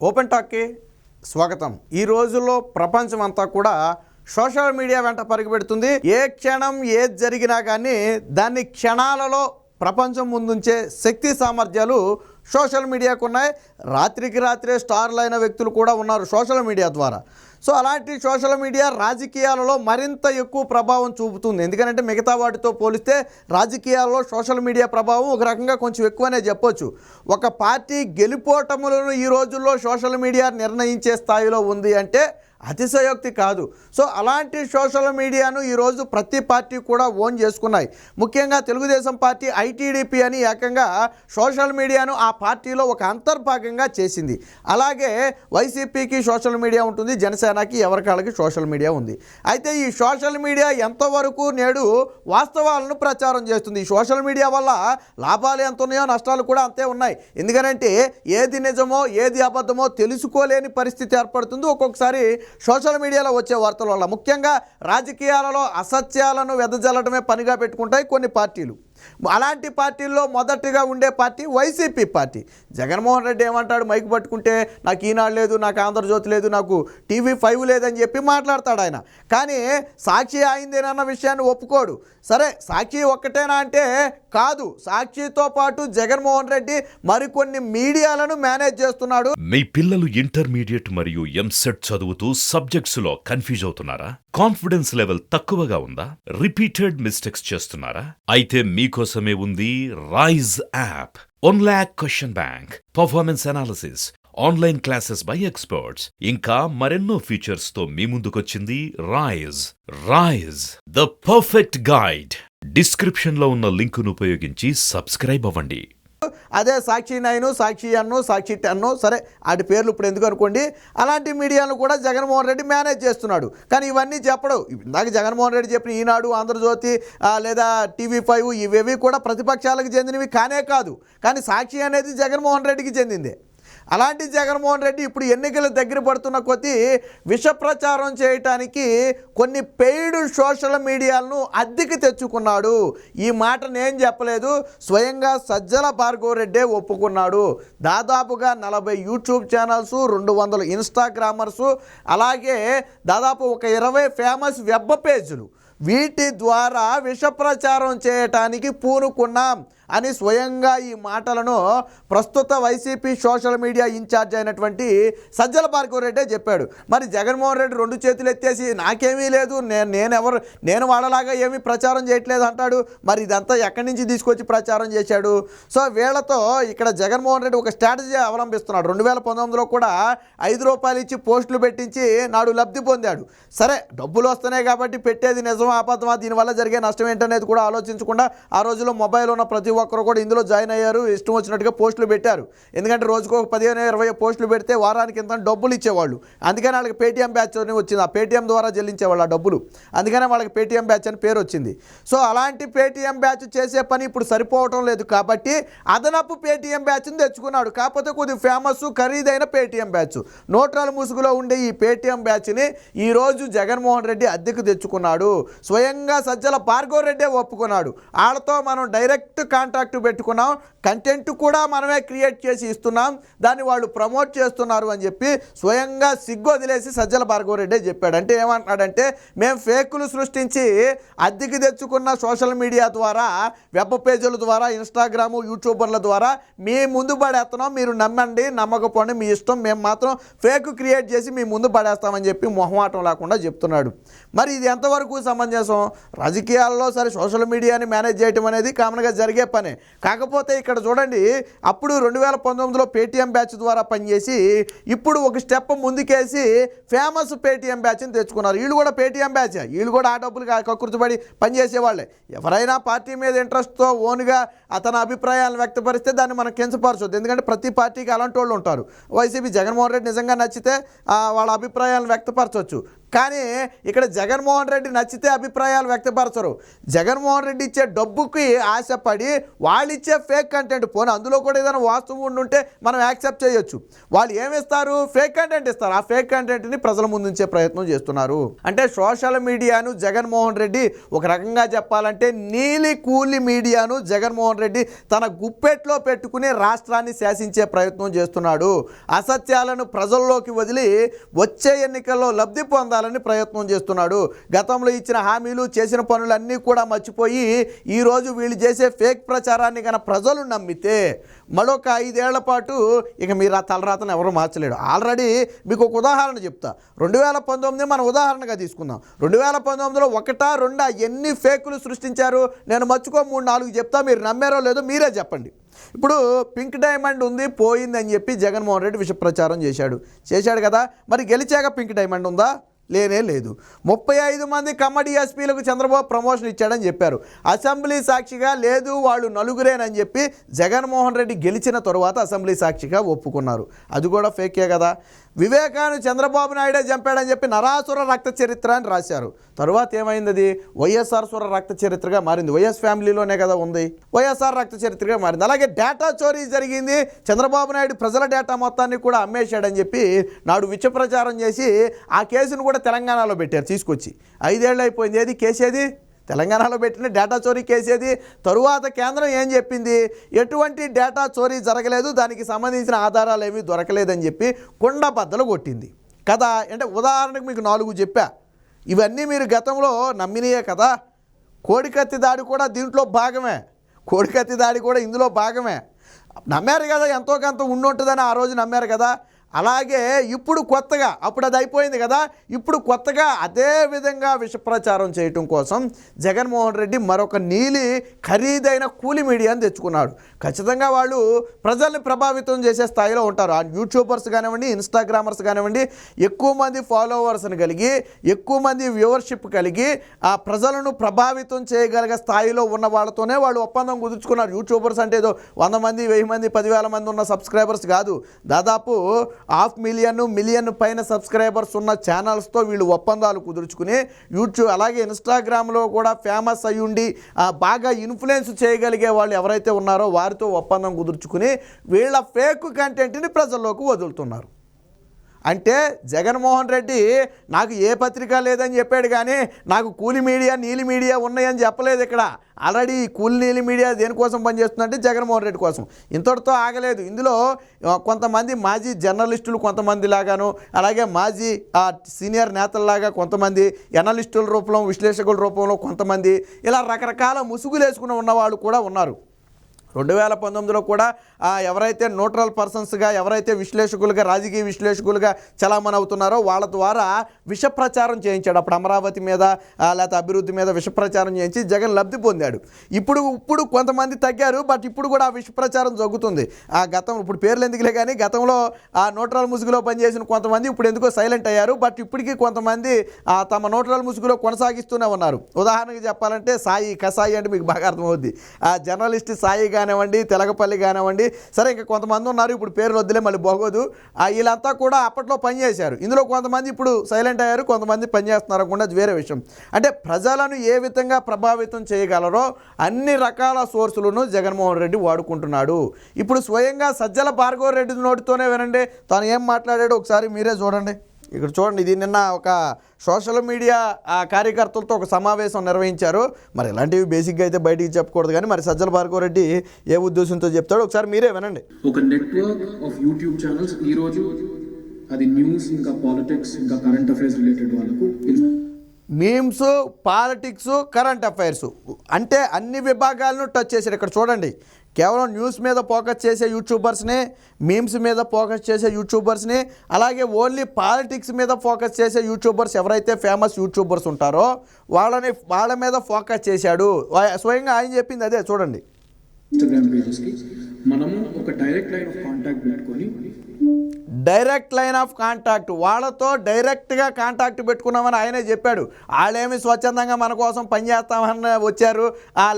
Open టాక్కి స్వాగతం. ఈ రోజుల్లో ప్రపంచం అంతా కూడా సోషల్ మీడియా వెంట పరిగెడుతుంది. ఏ క్షణం ఏది జరిగినా కానీ దాన్ని క్షణాలలో ప్రపంచం ముందుంచే శక్తి సామర్థ్యాలు సోషల్ మీడియాకు ఉన్నాయి. రాత్రికి రాత్రే స్టార్లు అయిన వ్యక్తులు కూడా ఉన్నారు సోషల్ మీడియా ద్వారా. సో అలాంటి సోషల్ మీడియా రాజకీయాలలో మరింత ఎక్కువ ప్రభావం చూపుతుంది. ఎందుకంటే మిగతా వాటితో పోలిస్తే రాజకీయాల్లో సోషల్ మీడియా ప్రభావం ఒక రకంగా కొంచెం ఎక్కువనే చెప్పొచ్చు. ఒక పార్టీ గెలుపోటములను ఈ రోజుల్లో సోషల్ మీడియా నిర్ణయించే స్థాయిలో ఉంది అంటే అతిశయోక్తి కాదు. సో అలాంటి సోషల్ మీడియాను ఈరోజు ప్రతి పార్టీ కూడా ఓన్ చేసుకున్నాయి. ముఖ్యంగా తెలుగుదేశం పార్టీ ఐటీడీపీ అని ఏకంగా సోషల్ మీడియాను ఆ పార్టీలో ఒక అంతర్భాగంగా చేసింది. అలాగే వైసీపీకి సోషల్ మీడియా ఉంటుంది, జనసేనకి ఎవరికాళ్ళకి సోషల్ మీడియా ఉంది. అయితే ఈ సోషల్ మీడియా ఎంతవరకు నేడు వాస్తవాలను ప్రచారం చేస్తుంది? ఈ సోషల్ మీడియా వల్ల లాభాలు ఎంత ఉన్నాయో నష్టాలు కూడా అంతే ఉన్నాయి. ఎందుకంటే ఏది నిజమో ఏది అబద్ధమో తెలుసుకోలేని పరిస్థితి ఏర్పడుతుంది ఒక్కొక్కసారి సోషల్ మీడియాలో వచ్చే వార్తల వల్ల. ముఖ్యంగా రాజకీయాలలో అసత్యాలను వెదజల్లడమే పనిగా పెట్టుకుంటాయి కొన్ని పార్టీలు. అలాంటి పార్టీల్లో మొదటిగా ఉండే party YCP party. Jaganmohan Reddy ఏమంటాడు? మైక్ పట్టుకుంటే నాకు ఈనాడు లేదు, నాకు ఆంధ్రజ్యోతి లేదు, నాకు టీవీ5 లేదని చెప్పి మాట్లాడతాడు ఆయన. కానీ సాక్షి ఆయిందేనన్న విషయాన్ని ఒప్పుకోడు. సరే సాక్షి ఒక్కటేనా అంటే కాదు, సాక్షితో పాటు జగన్మోహన్ రెడ్డి మరికొన్ని మీడియాలను మేనేజ్ చేస్తున్నాడు. మీ పిల్లలు ఇంటర్మీడియట్ మరియు ఎంసెట్ చదువుతూ సబ్జెక్ట్స్ లో కన్ఫ్యూజ్ అవుతున్నారా? కాన్ఫిడెన్స్ లెవెల్ తక్కువగా ఉందా? రిపీటెడ్ మిస్టేక్స్ చేస్తున్నారా? అయితే మీకోసమే ఉంది Rise app. 1 lakh question bank, performance analysis, online classes by experts, ఇంకా మరెన్నో ఫీచర్స్ తో మీ ముందుకొచ్చింది Rise. Rise, the perfect guide. Description లో ఉన్న లింకును ఉపయోగించి సబ్స్క్రైబ్ అవ్వండి. అదే సాక్షి 9, సాక్షి అన్ను, సాక్షి 10, సరే వాటి పేర్లు ఇప్పుడు ఎందుకు అనుకోండి. అలాంటి మీడియాను కూడా జగన్మోహన్ రెడ్డి మేనేజ్ చేస్తున్నాడు. కానీ ఇవన్నీ చెప్పడు. ఇందాక జగన్మోహన్ రెడ్డి చెప్పిన ఈనాడు, ఆంధ్రజ్యోతి లేదా టీవీ5 ఇవేవి కూడా ప్రతిపక్షాలకు చెందినవి కానే కాదు. కానీ సాక్షి అనేది జగన్మోహన్ రెడ్డికి చెందిందే. అలాంటి జగన్మోహన్ రెడ్డి ఇప్పుడు ఎన్నికలు దగ్గర పడుతున్న కొద్దీ విష ప్రచారం చేయటానికి కొన్ని పెయిడ్ సోషల్ మీడియాలను అద్దెకి తెచ్చుకున్నాడు. ఈ మాట నేను చెప్పలేదు, స్వయంగా సజ్జల భార్గవరెడ్డే ఒప్పుకున్నాడు. దాదాపుగా 40 యూట్యూబ్ ఛానల్స్, 200 ఇన్స్టాగ్రామర్సు, అలాగే దాదాపు ఒక 20 ఫేమస్ వెబ్ పేజీలు, వీటి ద్వారా విష ప్రచారం చేయటానికి పూనుకున్నాం అని స్వయంగా ఈ మాటలను ప్రస్తుత వైసీపీ సోషల్ మీడియా ఇన్ఛార్జ్ అయినటువంటి సజ్జల భార్గవరెడ్డే చెప్పాడు. మరి జగన్మోహన్ రెడ్డి 2 చేతులు ఎత్తేసి నాకేమీ లేదు, నేను వాళ్ళలాగా ఏమీ ప్రచారం చేయట్లేదు అంటాడు. మరి ఇదంతా ఎక్కడి నుంచి తీసుకొచ్చి ప్రచారం చేశాడు? సో వీళ్ళతో ఇక్కడ జగన్మోహన్ రెడ్డి ఒక స్ట్రాటజీ అవలంబిస్తున్నాడు. 2019లో కూడా ₹5 ఇచ్చి పోస్టులు పెట్టించి నాడు లబ్ధి పొందాడు. సరే డబ్బులు వస్తున్నాయి కాబట్టి పెట్టేది నిజమా అబద్ధమా, దీనివల్ల జరిగే నష్టం ఏంటనేది కూడా ఆలోచించకుండా ఆ రోజుల్లో మొబైల్ ఉన్న ప్రతి ఒక్కరు కూడా ఇందులో జాయిన్ అయ్యారు. ఇష్టం వచ్చినట్టుగా పోస్టులు పెట్టారు. ఎందుకంటే రోజుకు ఒక 15-20 పోస్టులు పెడితే వారానికి ఇంత డబ్బులు ఇచ్చేవాళ్ళు. అందుకని వాళ్ళకి పేటీఎం బ్యాచ్ అని వచ్చింది. ఆ పేటీఎం ద్వారా చెల్లించేవాళ్ళు ఆ డబ్బులు. అందుకనే వాళ్ళకి పేటీఎం బ్యాచ్ అని పేరు వచ్చింది. సో అలాంటి పేటీఎం బ్యాచ్ చేసే పని ఇప్పుడు సరిపోవటం లేదు కాబట్టి అదనపు పేటీఎం బ్యాచ్ని తెచ్చుకున్నాడు. కాకపోతే కొద్దిగా ఫేమస్ ఖరీదైన పేటీఎం బ్యాచ్, నోట్రాల ముసుగులో ఉండే ఈ పేటీఎం బ్యాచ్ని ఈరోజు జగన్మోహన్ రెడ్డి అద్దెకు తెచ్చుకున్నాడు. స్వయంగా సజ్జల భార్గవరెడ్డే ఒప్పుకున్నాడు. వాళ్ళతో మనం డైరెక్ట్ కాంటాక్ట్ పెట్టుకున్నాం, కంటెంట్ కూడా మనమే క్రియేట్ చేసి ఇస్తున్నాం, దాన్ని వాళ్ళు ప్రమోట్ చేస్తున్నారు అని చెప్పి స్వయంగా సిగ్గు వదిలేసి సజ్జల భార్గవరెడ్డి చెప్పాడు. అంటే ఏమంటున్నాడంటే మేము ఫేకులు సృష్టించి అద్దెకి తెచ్చుకున్న సోషల్ మీడియా ద్వారా, వెబ్ పేజీల ద్వారా, ఇన్స్టాగ్రాము, యూట్యూబర్ల ద్వారా మీ ముందు పడేస్తున్నాం, మీరు నమ్మండి నమ్మకపోండి మీ ఇష్టం, మేము మాత్రం ఫేక్ క్రియేట్ చేసి మీ ముందు పడేస్తామని చెప్పి మొహమాటం లేకుండా చెప్తున్నాడు. మరి ఇది ఎంతవరకు సమంజసం? రాజకీయాల్లో సరే సోషల్ మీడియాని మేనేజ్ చేయడం అనేది కామన్గా జరిగే పనే. కాకపోతే ఇక్కడ చూడండి, అప్పుడు 2019లో పేటీఎం బ్యాచ్ ద్వారా పనిచేసి ఇప్పుడు ఒక స్టెప్ ముందుకేసి ఫేమస్ పేటీఎం బ్యాచ్ని తెచ్చుకున్నారు. వీళ్ళు కూడా పేటీఎం బ్యాచ్, వీళ్ళు కూడా ఆ డబ్బులు కక్కుర్తిపడి పనిచేసేవాళ్ళే. ఎవరైనా పార్టీ మీద ఇంట్రెస్ట్తో ఓన్గా తన అభిప్రాయాలను వ్యక్తపరిస్తే దాన్ని మనం కించపరచొద్దు. ఎందుకంటే ప్రతి పార్టీకి అలాంటి వాళ్ళు ఉంటారు. వైసీపీ జగన్మోహన్ రెడ్డి నిజంగా నచ్చితే వాళ్ళ అభిప్రాయాలను వ్యక్తపరచవచ్చు. కానీ ఇక్కడ జగన్మోహన్ రెడ్డి నచ్చితే అభిప్రాయాలు వ్యక్తపరచరు. జగన్మోహన్ రెడ్డి ఇచ్చే డబ్బుకి ఆశపడి వాళ్ళు ఇచ్చే ఫేక్ కంటెంట్, పోనీ అందులో కూడా ఏదైనా వాస్తవం ఉండుంటే మనం యాక్సెప్ట్ చేయొచ్చు. వాళ్ళు ఏమిస్తారు? ఫేక్ కంటెంట్ ఇస్తారు. ఆ ఫేక్ కంటెంట్ని ప్రజల ముందు ఉంచే ప్రయత్నం చేస్తున్నారు. అంటే సోషల్ మీడియాను జగన్మోహన్ రెడ్డి ఒక రకంగా చెప్పాలంటే నీలి కూలి మీడియాను జగన్మోహన్ రెడ్డి తన గుప్పెట్లో పెట్టుకుని రాష్ట్రాన్ని శాసించే ప్రయత్నం చేస్తున్నాడు. అసత్యాలను ప్రజల్లోకి వదిలి వచ్చే ఎన్నికల్లో లబ్ధి పొందాలని ప్రయత్నం చేస్తున్నాడు. గతంలో ఇచ్చిన హామీలు, చేసిన పనులన్నీ కూడా మర్చిపోయి ఈరోజు వీళ్ళు చేసే ఫేక్ ప్రచారాన్ని కనుక ప్రజలు నమ్మితే మరొక 5 ఏళ్ల పాటు ఇక మీరు ఆ తలరాతను ఎవరు మార్చలేడు. ఆల్రెడీ మీకు ఒక ఉదాహరణ చెప్తా. 2019 మనం ఉదాహరణగా తీసుకుందాం. 2019లో 1, 2 ఎన్ని ఫేకులు సృష్టించారు? నేను మర్చుకో 3, 4 చెప్తా, మీరు నమ్మారో లేదో మీరే చెప్పండి. ఇప్పుడు పింక్ డైమండ్ ఉంది, పోయిందని చెప్పి జగన్మోహన్ రెడ్డి విష ప్రచారం చేశాడు కదా. మరి గెలిచాక పింక్ డైమండ్ ఉందా? లేనే లేదు. 35 మంది కమ్మడి ఎస్పీలకు చంద్రబాబు ప్రమోషన్ ఇచ్చాడని చెప్పారు. అసెంబ్లీ సాక్షిగా లేదు, వాళ్ళు నలుగురేనని చెప్పి జగన్మోహన్ రెడ్డి గెలిచిన తరువాత అసెంబ్లీ సాక్షిగా ఒప్పుకున్నారు. అది కూడా ఫేకే కదా. వివేకాను చంద్రబాబు నాయుడే చంపాడని చెప్పి నరాసుర రక్త చరిత్ర అని రాశారు. తరువాత ఏమైంది? అది వైఎస్ఆర్ సుర రక్త చరిత్రగా మారింది. వైఎస్ ఫ్యామిలీలోనే కదా ఉంది, వైఎస్ఆర్ రక్త చరిత్రగా మారింది. అలాగే డేటా చోరీ జరిగింది, చంద్రబాబు నాయుడు ప్రజల డేటా మొత్తాన్ని కూడా అమ్మేశాడని చెప్పి నాడు విష ప్రచారం చేసి ఆ కేసును కూడా తెలంగాణలో పెట్టారు తీసుకొచ్చి. 5 ఏళ్ళు అయిపోయింది. ఏది కేసేది? తెలంగాణలో పెట్టిన డేటా చోరీ కేసేది. తరువాత కేంద్రం ఏం చెప్పింది? ఎటువంటి డేటా చోరీ జరగలేదు, దానికి సంబంధించిన ఆధారాలు ఏమీ దొరకలేదని చెప్పి కుండ బద్దలు కొట్టింది కదా. అంటే ఉదాహరణకు మీకు 4 చెప్పా. ఇవన్నీ మీరు గతంలో నమ్మినయే కదా. కోడికత్తి దాడి కూడా దీంట్లో భాగమే. కోడికత్తి దాడి కూడా ఇందులో భాగమే. నమ్మారు కదా, ఎంతో కొంత ఉండుంటుందని ఆ రోజు నమ్మారు కదా. అలాగే ఇప్పుడు కొత్తగా, అప్పుడు అది అయిపోయింది కదా, ఇప్పుడు కొత్తగా అదే విధంగా విష ప్రచారం చేయటం కోసం జగన్మోహన్ రెడ్డి మరొక నీలి ఖరీదైన కూలి మీడియాని తెచ్చుకున్నాడు. ఖచ్చితంగా వాళ్ళు ప్రజల్ని ప్రభావితం చేసే స్థాయిలో ఉంటారు. ఆ యూట్యూబర్స్ కానివ్వండి, ఇన్స్టాగ్రామర్స్ కానివ్వండి, ఎక్కువ మంది ఫాలోవర్స్ని కలిగి, ఎక్కువ మంది వ్యూవర్షిప్ కలిగి ఆ ప్రజలను ప్రభావితం చేయగలిగే స్థాయిలో ఉన్న వాళ్ళతోనే వాళ్ళు ఒప్పందం కుదుర్చుకున్నారు. యూట్యూబర్స్ అంటే ఏదో 100 మంది, 1000 మంది, 10,000 మంది ఉన్న సబ్స్క్రైబర్స్ కాదు. దాదాపు 500,000, మిలియన్ పైన సబ్స్క్రైబర్స్ ఉన్న ఛానల్స్తో వీళ్ళు ఒప్పందాలు కుదుర్చుకుని యూట్యూబ్ అలాగే ఇన్స్టాగ్రామ్లో కూడా ఫేమస్ అయ్యుండి బాగా ఇన్ఫ్లుయెన్స్ చేయగలిగే వాళ్ళు ఎవరైతే ఉన్నారో వారితో ఒప్పందం కుదుర్చుకుని వీళ్ళ ఫేక్ కంటెంట్ని ప్రజల్లోకి వదులుతున్నారు. అంటే జగన్మోహన్ రెడ్డి నాకు ఏ పత్రిక లేదని చెప్పాడు, కానీ నాకు కూలి మీడియా, నీలి మీడియా ఉన్నాయని చెప్పలేదు. ఇక్కడ ఆల్రెడీ కూలి నీలి మీడియా దేనికోసం పనిచేస్తుందంటే జగన్మోహన్ రెడ్డి కోసం. ఇంతటితో ఆగలేదు. ఇందులో కొంతమంది మాజీ జర్నలిస్టులు కొంతమంది లాగాను, అలాగే మాజీ సీనియర్ నేతల్లాగా కొంతమంది, ఎనలిస్టుల రూపంలో, విశ్లేషకుల రూపంలో కొంతమంది, ఇలా రకరకాల ముసుగులు వేసుకుని ఉన్నవాళ్ళు కూడా ఉన్నారు. 2019లో కూడా ఎవరైతే న్యూట్రల్ పర్సన్స్గా, ఎవరైతే విశ్లేషకులుగా, రాజకీయ విశ్లేషకులుగా చలామణి అవుతున్నారో వాళ్ళ ద్వారా విష ప్రచారం చేయించాడు. అప్పుడు అమరావతి మీద లేకపోతే అభివృద్ధి మీద విష ప్రచారం చేయించి జగన్ లబ్ధి పొందాడు. ఇప్పుడు కొంతమంది తగ్గారు, బట్ ఇప్పుడు కూడా ఆ విష ప్రచారం జరుగుతుంది. ఆ గతం ఇప్పుడు పేర్లు ఎందుకులే, కానీ గతంలో ఆ న్యూట్రల్ ముసుగులో పనిచేసిన కొంతమంది ఇప్పుడు ఎందుకో సైలెంట్ అయ్యారు. బట్ ఇప్పటికీ కొంతమంది తమ న్యూట్రల్ ముసుగులో కొనసాగిస్తూనే ఉన్నారు. ఉదాహరణకి చెప్పాలంటే సాయి, కసాయి అంటే మీకు బాగా అర్థమవుద్ది. ఆ జర్నలిస్ట్ సాయి కానివ్వండి, తెలగపల్లి కానివ్వండి, సరే ఇంకా కొంతమంది ఉన్నారు, ఇప్పుడు పేర్లు వద్దులే మళ్ళీ బాగోదు. వీళ్ళంతా కూడా అప్పట్లో పనిచేశారు. ఇందులో కొంతమంది ఇప్పుడు సైలెంట్ అయ్యారు, కొంతమంది పనిచేస్తున్నారు అనుకుంటే అది వేరే విషయం. అంటే ప్రజలను ఏ విధంగా ప్రభావితం చేయగలరో అన్ని రకాల సోర్సులను జగన్మోహన్ రెడ్డి వాడుకుంటున్నాడు. ఇప్పుడు స్వయంగా సజ్జల భార్గవ రెడ్డి నోటితోనే వినండి తాను ఏం మాట్లాడాడో ఒకసారి మీరే చూడండి. ఇక్కడ చూడండి, ఇది నిన్న ఒక సోషల్ మీడియా కార్యకర్తలతో ఒక సమావేశం నిర్వహించారు. మరి ఇలాంటివి బేసిక్గా అయితే బయటికి చెప్పకూడదు, కానీ మరి సజ్జల భార్గవ రెడ్డి ఏ ఉద్దేశంతో చెప్తాడో ఒకసారి మీరే వినండి. ఒక నెట్వర్క్ ఆఫ్ యూట్యూబ్ ఛానల్స్ ఈరోజు అది న్యూస్, ఇంకా పాలిటిక్స్, ఇంకా కరెంట్ అఫైర్స్ రిలేటెడ్ వాళ్ళకు మీమ్స్, పాలిటిక్స్, కరెంట్ అఫైర్స్ అంటే అన్ని విభాగాలను టచ్ చేశారు. ఇక్కడ చూడండి, కేవలం న్యూస్ మీద ఫోకస్ చేసే యూట్యూబర్స్ని, మీమ్స్ మీద ఫోకస్ చేసే యూట్యూబర్స్ని, అలాగే ఓన్లీ పాలిటిక్స్ మీద ఫోకస్ చేసే యూట్యూబర్స్ ఎవరైతే ఫేమస్ యూట్యూబర్స్ ఉంటారో వాళ్ళ మీద ఫోకస్ చేశాడు. స్వయంగా ఆయన చెప్పింది అదే. చూడండి, ఇన్స్టాగ్రామ్ పేజెస్కి మనము ఒక డైరెక్ట్ లైన్ ఆఫ్ కాంటాక్ట్ పెట్టుకొని, డైరెక్ట్ లైన్ ఆఫ్ కాంటాక్ట్ వాళ్ళతో డైరెక్ట్గా కాంటాక్ట్ పెట్టుకున్నామని ఆయనే చెప్పాడు. వాళ్ళేమి స్వచ్ఛందంగా మన కోసం పనిచేస్తామని వచ్చారు,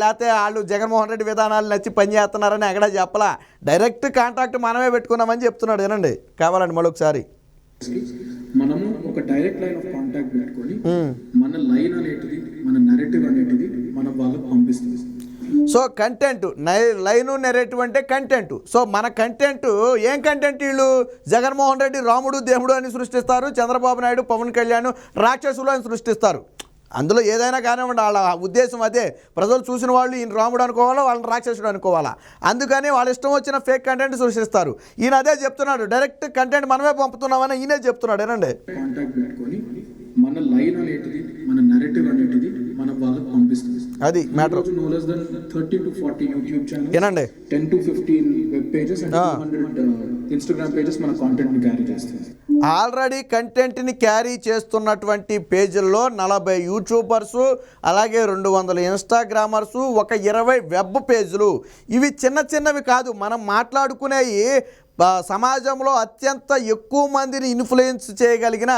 లేకపోతే వాళ్ళు జగన్మోహన్ రెడ్డి విధానాలు నచ్చి పనిచేస్తున్నారని ఎక్కడా చెప్పలా. డైరెక్ట్ కాంటాక్ట్ మనమే పెట్టుకున్నామని చెప్తున్నాడు. వినండి కావాలండి మరొకసారి. మనము ఒక డైరెక్ట్ లైన్ ఆఫ్ కాంటాక్ట్ పెట్టుకొని మన లైన్ అనేటిది, మన నెరేటివ్ అనేటిది మనం వాళ్ళకి పంపిస్తుంది. సో కంటెంట్ లైను నెరేటివ్ అంటే కంటెంట్. సో మన కంటెంట్ ఏం కంటెంట్? వీళ్ళు జగన్మోహన్ రెడ్డి రాముడు దేవుడు అని సృష్టిస్తారు, చంద్రబాబు నాయుడు పవన్ కళ్యాణ్ రాక్షసులు అని సృష్టిస్తారు. అందులో ఏదైనా కానివ్వండి, వాళ్ళ ఉద్దేశం అదే. ప్రజలు చూసిన వాళ్ళు ఈయన రాముడు అనుకోవాలా, వాళ్ళని రాక్షసుడు అనుకోవాలా. అందుకని వాళ్ళ ఇష్టం వచ్చిన ఫేక్ కంటెంట్ సృష్టిస్తారు. ఈయన అదే చెప్తున్నాడు, డైరెక్ట్ కంటెంట్ మనమే పంపుతున్నామని ఈయనే చెప్తున్నాడు. ఏనండి, కాంటాక్ట్ పెట్టుకొని మన లైన్ అనేటిది, మన నెరేటివ్ అనేటిది మనం వాళ్ళకి పంపిస్తుంది. అది matter. No less then 30 to 40 YouTube channels, ఏనండి 10 to 15 web pages and 200 Instagram pages మన కాంటెంట్ ని క్యారీ చేస్తుంది. ఆల్రెడీ కంటెంట్ని క్యారీ చేస్తున్నటువంటి పేజీల్లో 40 యూట్యూబర్సు, అలాగే 200 ఇన్స్టాగ్రామర్సు, ఒక 20 వెబ్ పేజీలు. ఇవి చిన్న చిన్నవి కాదు, మనం మాట్లాడుకునేవి సమాజంలో అత్యంత ఎక్కువ మందిని ఇన్ఫ్లుయెన్స్ చేయగలిగిన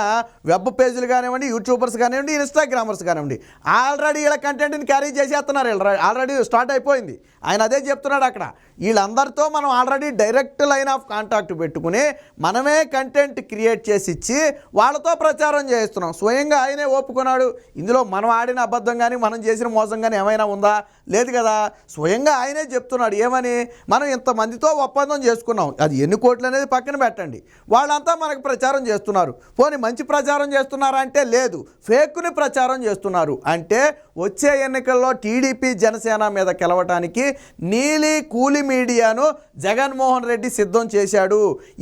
వెబ్ పేజీలు కానివ్వండి, యూట్యూబర్స్ కానివ్వండి, ఇన్స్టాగ్రామర్స్ కానివ్వండి. ఆల్రెడీ వీళ్ళ కంటెంట్ని క్యారీ చేసేస్తున్నారు. ఆల్రెడీ స్టార్ట్ అయిపోయింది. ఆయన అదే చెప్తున్నాడు అక్కడ. వీళ్ళందరితో మనం already direct line of contact పెట్టుకుని మనమే కంటెంట్ క్రియేట్ చేసి ఇచ్చి వాళ్ళతో ప్రచారం చేస్తున్నాం. స్వయంగా ఆయనే ఒప్పుకున్నాడు. ఇందులో మనం ఆడిన అబద్ధం కానీ మనం చేసిన మోసం కానీ ఏమైనా ఉందా? లేదు కదా. స్వయంగా ఆయనే చెప్తున్నాడు. ఏమని? మనం ఇంతమందితో ఒప్పందం చేసుకున్నాం, అది ఎన్ని కోట్లు అనేది పక్కన పెట్టండి, వాళ్ళంతా మనకు ప్రచారం చేస్తున్నారు. పోనీ మంచి ప్రచారం చేస్తున్నారా అంటే లేదు, ఫేక్ని ప్రచారం చేస్తున్నారు. అంటే వచ్చే ఎన్నికల్లో టీడీపీ జనసేన మీద గెలవటానికి నీలి కూలి మీడియాను జగన్మోహన్ రెడ్డి సిద్ధం చేశాడు.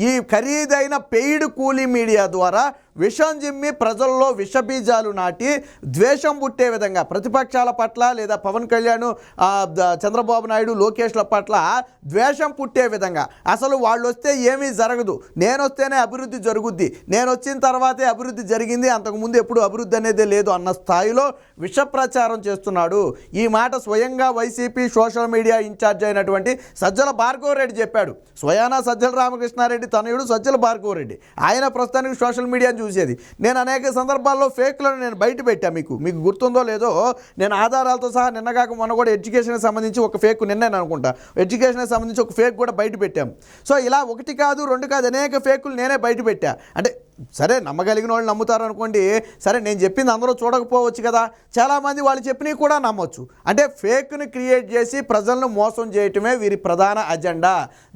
ఈ ఖరీదైన పెయిడ్ కూలి మీడియా ద్వారా విషం జిమ్మి ప్రజల్లో విషబీజాలు నాటి ద్వేషం పుట్టే విధంగా ప్రతిపక్షాల పట్ల లేదా పవన్ కళ్యాణ్, చంద్రబాబు నాయుడు, లోకేష్ల పట్ల ద్వేషం పుట్టే విధంగా, అసలు వాళ్ళు వస్తే ఏమీ జరగదు, నేను వస్తేనే అభివృద్ధి జరుగుద్ది, నేను వచ్చిన తర్వాతే అభివృద్ధి జరిగింది, అంతకుముందు ఎప్పుడు అభివృద్ధి అనేదే లేదు అన్న స్థాయిలో విష ప్రచారం చేస్తున్నాడు. ఈ మాట స్వయంగా వైసీపీ సోషల్ మీడియా ఇన్ఛార్జ్ అయినటువంటి సజ్జల భార్గవరెడ్డి చెప్పాడు. స్వయానా సజ్జల రామకృష్ణారెడ్డి తనయుడు సజ్జల భార్గవరెడ్డి. ఆయన ప్రస్తుతానికి సోషల్ మీడియాను చూసేది. నేను అనేక సందర్భాల్లో ఫేక్లను నేను బయట పెట్టా. మీకు గుర్తుందో లేదో, నేను ఆధారాలతో సహా నిన్నగాక మొన్న కూడా ఎడ్యుకేషన్కి సంబంధించి ఒక ఫేక్, నిన్నే అనుకుంటా, ఎడ్యుకేషన్కి సంబంధించి ఒక ఫేక్ కూడా బయట పెట్టాం. సో ఇలా ఒకటి కాదు రెండు కాదు అనేక ఫేకులు నేనే బయట పెట్టా. అంటే సరే, నమ్మగలిగిన వాళ్ళు నమ్ముతారు అనుకోండి. సరే, నేను చెప్పింది అందరూ చూడకపోవచ్చు కదా, చాలామంది వాళ్ళు చెప్పినవి కూడా నమ్మొచ్చు. అంటే ఫేక్ని క్రియేట్ చేసి ప్రజలను మోసం చేయటమే వీరి ప్రధాన అజెండా.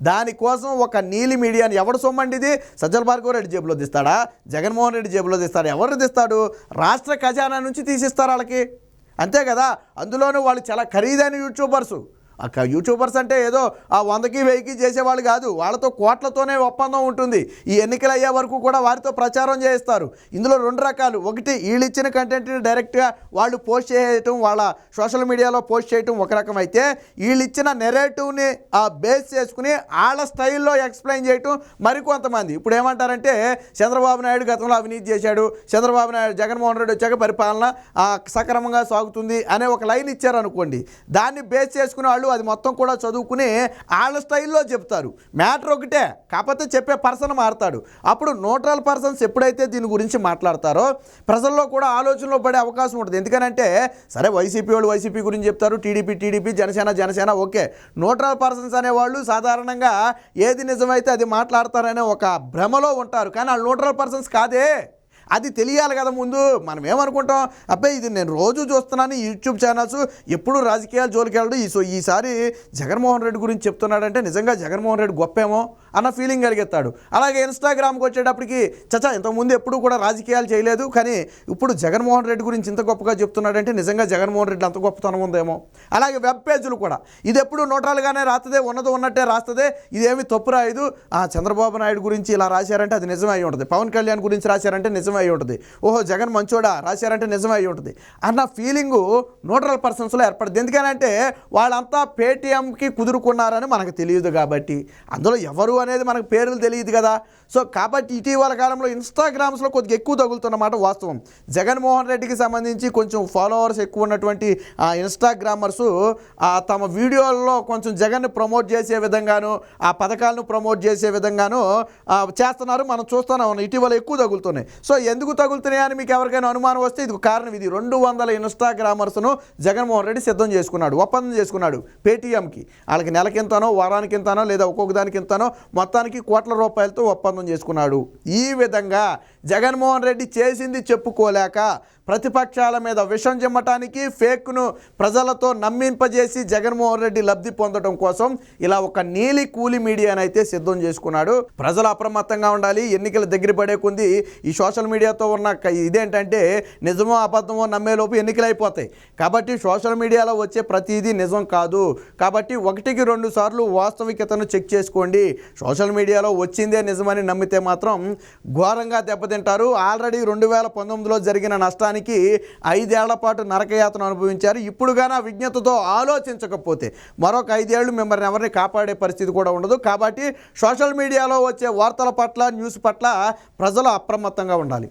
దానికోసం ఒక నీలి మీడియాని ఎవడు సొమ్మండి ఇది? సజ్జల భార్గవరెడ్డి జేబులో తీస్తాడా? జగన్మోహన్ రెడ్డి జేబులో తీస్తాడు? ఎవరు తీస్తాడు? రాష్ట్ర ఖజానా నుంచి తీసిస్తారు వాళ్ళకి, అంతే కదా. అందులోనూ వాళ్ళు చాలా ఖరీదైన యూట్యూబర్స్ అంటే ఏదో ఆ 100కి 1000కి చేసేవాళ్ళు కాదు. వాళ్ళతో కోట్లతోనే ఒప్పందం ఉంటుంది. ఈ ఎన్నికలు అయ్యే వరకు కూడా వారితో ప్రచారం చేస్తారు. ఇందులో 2 రకాలు. ఒకటి, వీళ్ళు ఇచ్చిన కంటెంట్ని డైరెక్ట్గా వాళ్ళు పోస్ట్ చేయటం, వాళ్ళ సోషల్ మీడియాలో పోస్ట్ చేయటం ఒక రకం అయితే, వీళ్ళు ఇచ్చిన నెరేటివ్ని బేస్ చేసుకుని వాళ్ళ స్టైల్లో ఎక్స్ప్లెయిన్ చేయటం మరికొంతమంది. ఇప్పుడు ఏమంటారంటే చంద్రబాబు నాయుడు గతంలో అవినీతి చేశాడు, జగన్మోహన్ రెడ్డి వచ్చాక పరిపాలన సక్రమంగా సాగుతుంది అనే ఒక లైన్ ఇచ్చారనుకోండి. దాన్ని బేస్ చేసుకుని వాళ్ళు అది మొత్తం కూడా చదువుకుని వాళ్ళ స్టైల్లో చెప్తారు. మ్యాటర్ ఒకటే, కాకపోతే చెప్పే పర్సన్ మారుతాడు. అప్పుడు న్యూట్రల్ పర్సన్స్ ఎప్పుడైతే దీని గురించి మాట్లాడతారో ప్రజల్లో కూడా ఆలోచనలో పడే అవకాశం ఉంటుంది. ఎందుకనంటే సరే, వైసీపీ వాళ్ళు వైసీపీ గురించి చెప్తారు, TDP, Janasena okay. Neutral persons అనేవాళ్ళు సాధారణంగా ఏది నిజమైతే అది మాట్లాడతారనే ఒక భ్రమలో ఉంటారు. కానీ వాళ్ళు న్యూట్రల్ పర్సన్స్ కాదే. అది తెలియాలి కదా ముందు. మనం ఏమనుకుంటాం, అబ్బాయి ఇది నేను రోజు చూస్తున్నాను యూట్యూబ్ ఛానల్స్, ఎప్పుడు రాజకీయాలు జోలికి వెళ్ళడు, ఈసారి జగన్మోహన్ రెడ్డి గురించి చెప్తున్నాడంటే నిజంగా జగన్మోహన్ రెడ్డి గొప్పేమో అన్న ఫీలింగ్ కలిగెత్తాడు. అలాగే ఇన్స్టాగ్రామ్కి వచ్చేటప్పటికి ఇంతకుముందు ఎప్పుడు కూడా రాజకీయాలు చేయలేదు, కానీ ఇప్పుడు జగన్మోహన్ రెడ్డి గురించి ఇంత గొప్పగా చెప్తున్నాడంటే నిజంగా జగన్మోహన్ రెడ్డి అంత గొప్పతనం ఉందేమో. అలాగే వెబ్ పేజీలు కూడా ఇది ఎప్పుడు న్యూట్రల్గానే రాస్తుందే, ఉన్నది ఉన్నట్టే రాస్తుంది, ఇదేమి తప్పు రాయదు. చంద్రబాబు నాయుడు గురించి ఇలా రాశారంటే అది నిజమై ఉంటుంది, పవన్ కళ్యాణ్ గురించి రాశారంటే నిజమై ఉంటుంది, ఓహో జగన్ మంచోడా రాశారంటే నిజమై ఉంటుంది అన్న ఫీలింగు న్యూట్రల్ పర్సన్స్లో ఏర్పడుతుంది. ఎందుకనంటే వాళ్ళంతా పేటీఎంకి కుదురుకున్నారని మనకు తెలియదు కాబట్టి, అందులో ఎవరు అనేది మనకు పేర్లు తెలియదు కదా. సో కాబట్టి ఇటీవల కాలంలో ఇన్స్టాగ్రామ్స్లో కొద్దిగా ఎక్కువ తగులుతున్నమాట వాస్తవం. జగన్మోహన్ రెడ్డికి సంబంధించి కొంచెం ఫాలోవర్స్ ఎక్కువ ఉన్నటువంటి ఇన్స్టాగ్రామర్సు తమ వీడియోల్లో కొంచెం జగన్ని ప్రమోట్ చేసే విధంగాను, ఆ పథకాలను ప్రమోట్ చేసే విధంగాను చేస్తున్నారు. మనం చూస్తున్నాం, ఇటీవల ఎక్కువ తగులుతున్నాయి. సో ఎందుకు తగులుతున్నాయి అని మీకు ఎవరికైనా అనుమానం వస్తే ఇది కారణం. ఇది 200 ఇన్స్టాగ్రామర్స్ను జగన్మోహన్ రెడ్డి సిద్ధం చేసుకున్నాడు, ఒప్పందం చేసుకున్నాడు పేటీఎంకి. వాళ్ళకి నెలకింతానో వారానికి ఇంతానో లేదా ఒక్కొక్క దానికి ఇంతానో మొత్తానికి కోట్ల రూపాయలతో ఒప్పందం చేసుకున్నాడు. ఈ విధంగా జగన్మోహన్ రెడ్డి చేసింది చెప్పుకోలేక ప్రతిపక్షాల మీద విషం చిమ్మటానికి, ఫేక్ను ప్రజలతో నమ్మింపజేసి జగన్మోహన్ రెడ్డి లబ్ధి పొందడం కోసం ఇలా ఒక నీలి కూలి మీడియానైతే సిద్ధం చేసుకున్నాడు. ప్రజలు అప్రమత్తంగా ఉండాలి. ఎన్నికల దగ్గర పడే కొంది ఈ సోషల్ మీడియాతో ఉన్న ఇదేంటంటే నిజమో అబద్ధమో నమ్మేలోపు ఎన్నికలు అయిపోతాయి. కాబట్టి సోషల్ మీడియాలో వచ్చే ప్రతిదీ నిజం కాదు. కాబట్టి 1కి 2 సార్లు వాస్తవికతను చెక్ చేసుకోండి. సోషల్ మీడియాలో వచ్చిందే నిజమని నమ్మితే మాత్రం ఘోరంగా దెబ్బతింటారు. ఆల్రెడీ 2019లో జరిగిన నష్టానికి 5 ఏళ్ల పాటు నరకయాతన అనుభవించారు. ఇప్పుడు గానా విజ్ఞతతో ఆలోచించకపోతే మరొక 5 ఏళ్ళు మిమ్మల్ని ఎవరిని కాపాడే పరిస్థితి కూడా ఉండదు. కాబట్టి సోషల్ మీడియాలో వచ్చే వార్తల పట్ల, న్యూస్ పట్ల ప్రజలు అప్రమత్తంగా ఉండాలి.